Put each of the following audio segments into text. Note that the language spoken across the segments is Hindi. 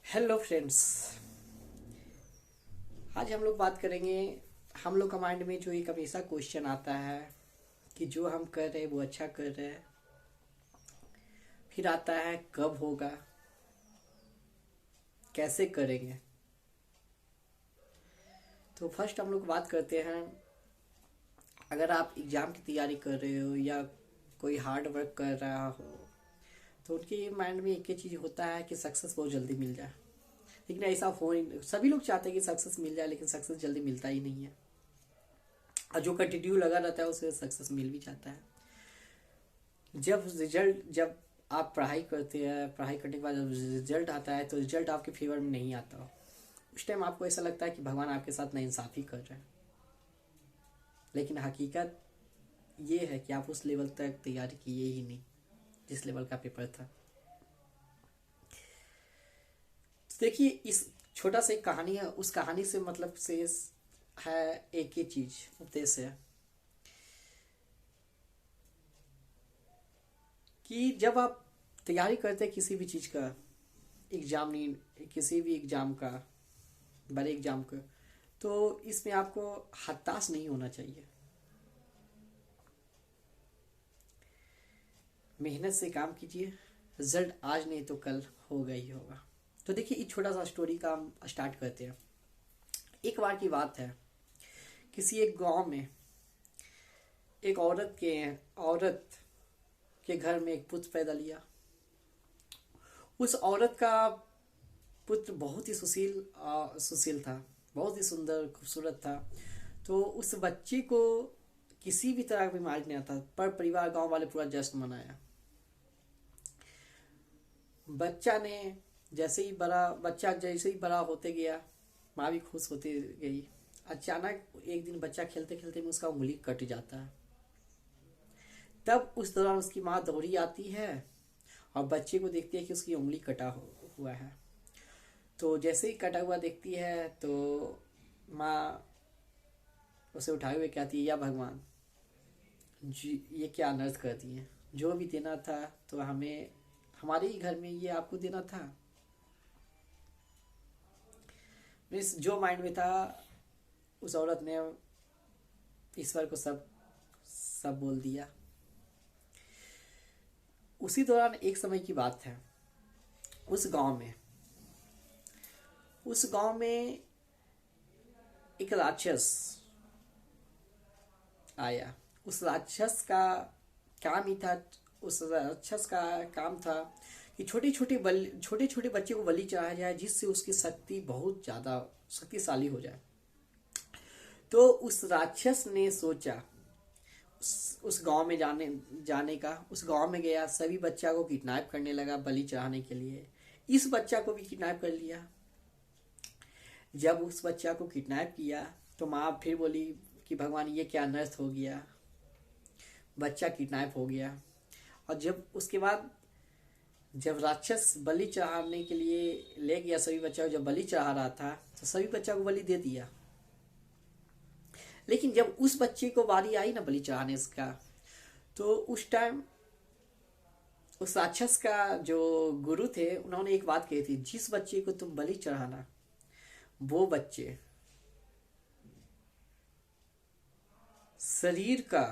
Hello friends. आज हम लोग बात करेंगे। हम लोग का माइंड में जो एक हमेशा क्वेश्चन आता है कि जो हम कर रहे हैं वो अच्छा कर रहे हैं, फिर आता है कब होगा, कैसे करेंगे। तो फर्स्ट हम लोग बात करते हैं। अगर आप एग्ज़ाम की तैयारी कर रहे हो या कोई हार्ड वर्क कर रहा हो तो उनके माइंड में एक ही चीज़ होता है कि सक्सेस बहुत जल्दी मिल जाए। लेकिन ऐसा हो नहीं, सभी लोग चाहते हैं कि सक्सेस मिल जाए, लेकिन सक्सेस जल्दी मिलता ही नहीं है। और जो कंटिन्यू लगा रहता है उसे सक्सेस मिल भी जाता है। जब आप पढ़ाई करते हैं, पढ़ाई करने के बाद जब रिजल्ट आता है तो रिजल्ट आपके फेवर में नहीं आता। उस टाइम आपको ऐसा लगता है कि भगवान आपके साथ नाइंसाफ़ी कर रहे हैं। लेकिन हकीकत ये है कि आप उस लेवल तक तैयारी किए ही नहीं जिस लेवल का पेपर था। तो देखिए, इस छोटा सा एक कहानी है, उस कहानी से मतलब से है एक ही चीज़, उद्देश्य है कि जब आप तैयारी करते हैं किसी भी चीज़ का, एग्जाम नहीं, किसी भी एग्जाम का, बड़े एग्जाम का, तो इसमें आपको हताश नहीं होना चाहिए। मेहनत से काम कीजिए, रिजल्ट आज नहीं तो कल होगा ही होगा। तो देखिए, एक छोटा सा स्टोरी का हम स्टार्ट करते हैं। एक बार की बात है, किसी एक गांव में एक औरत के घर में एक पुत्र पैदा लिया। उस औरत का पुत्र बहुत ही सुशील था, बहुत ही सुंदर खूबसूरत था। तो उस बच्चे को किसी भी तरह की बीमारी नहीं आता, पर परिवार गांव वाले पूरा जश्न मनाया। बच्चा जैसे ही बड़ा होते गया, माँ भी खुश होती गई। अचानक एक दिन बच्चा खेलते खेलते में उसका उंगली कट जाता है। तब उस दौरान उसकी माँ दौड़ी आती है और बच्चे को देखती है कि उसकी उंगली हुआ है। तो जैसे ही कटा हुआ देखती है तो माँ उसे उठाए हुए कहती है, या भगवान जी, ये क्या अनर्थ कर दिए। जो भी देना था तो हमें हमारे ही घर में ये आपको देना था। मीन्स जो माइंड में था, उस औरत ने ईश्वर को सब सब बोल दिया। उसी दौरान एक समय की बात है, उस गांव में उस गांव में एक राक्षस आया। उस राक्षस का काम ही था उस राक्षस का काम था कि छोटे छोटे बच्चे को बलि चढ़ाया जाए, जिससे उसकी शक्ति बहुत ज़्यादा शक्तिशाली हो जाए। तो उस राक्षस ने सोचा उस गांव में जाने का। उस गांव में गया, सभी बच्चा को किडनैप करने लगा बलि चढ़ाने के लिए। इस बच्चा को भी किडनैप कर लिया। जब उस बच्चा को किडनैप किया तो माँ फिर बोली कि भगवान, ये क्या अनर्थ हो गया, बच्चा किडनैप हो गया। और जब उसके बाद जब राक्षस बलि चढ़ाने के लिए ले गया सभी बच्चा को, जब बलि चढ़ा रहा था तो सभी बच्चा को बलि दे दिया। लेकिन जब उस बच्चे को बारी आई ना बलि चढ़ाने का, तो उस टाइम उस राक्षस का जो गुरु थे उन्होंने एक बात कही थी, जिस बच्चे को तुम बलि चढ़ाना वो बच्चे शरीर का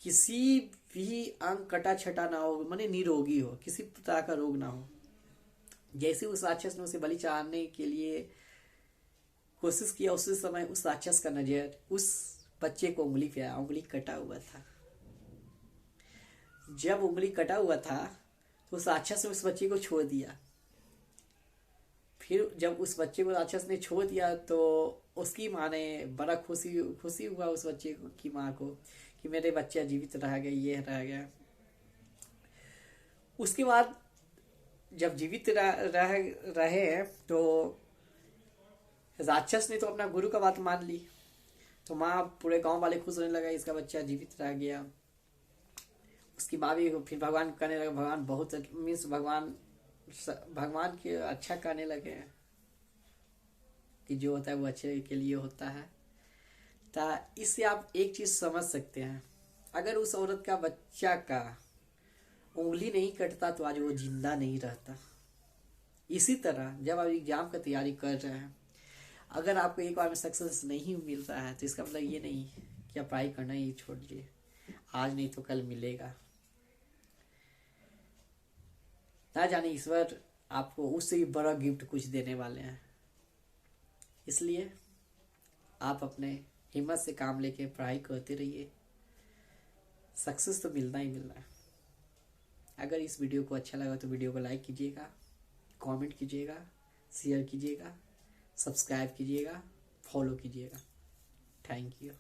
किसी भी अंग कटा छटा ना हो, माने निरोगी हो, किसी तरह का रोग ना हो। जैसे उस राक्षस ने उसे बलि चढ़ाने के लिए कोशिश किया, उसी समय उस राक्षस का नजर उस बच्चे को उंगली पे आया। उंगली कटा हुआ था। जब उंगली कटा हुआ था तो उस राक्षस ने उस बच्चे को छोड़ दिया। फिर जब उस बच्चे को राक्षस ने छोड़ दिया तो उसकी माँ ने बड़ा खुशी खुशी हुआ उस बच्चे की माँ को कि मेरे बच्चा जीवित रह गया, ये रह गया। उसके बाद जब जीवित रहे हैं तो राक्षस ने तो अपना गुरु का बात मान ली। तो माँ पूरे गांव वाले खुश होने लगा, इसका बच्चा जीवित रह गया। उसकी माँ भी फिर भगवान कहने लगा, भगवान बहुत मीन्स भगवान के अच्छा कहने लगे कि जो होता है वो अच्छे के लिए होता है। तो इससे आप एक चीज समझ सकते हैं, अगर उस औरत का बच्चा का उंगली नहीं कटता तो आज वो जिंदा नहीं रहता। इसी तरह जब आप एग्जाम का तैयारी कर रहे हैं, अगर आपको एक बार में सक्सेस नहीं मिल रहा है तो इसका मतलब ये नहीं कि आप पढ़ाई करना ही छोड़ दीजिए। आज नहीं तो कल मिलेगा। ना जाने ईश्वर आपको उससे भी बड़ा गिफ्ट कुछ देने वाले हैं। इसलिए आप अपने हिम्मत से काम लेके पढ़ाई करते रहिए, सक्सेस तो मिलना ही मिलना है। अगर इस वीडियो को अच्छा लगा तो वीडियो को लाइक कीजिएगा, कमेंट कीजिएगा, शेयर कीजिएगा, सब्सक्राइब कीजिएगा, फॉलो कीजिएगा। Thank you.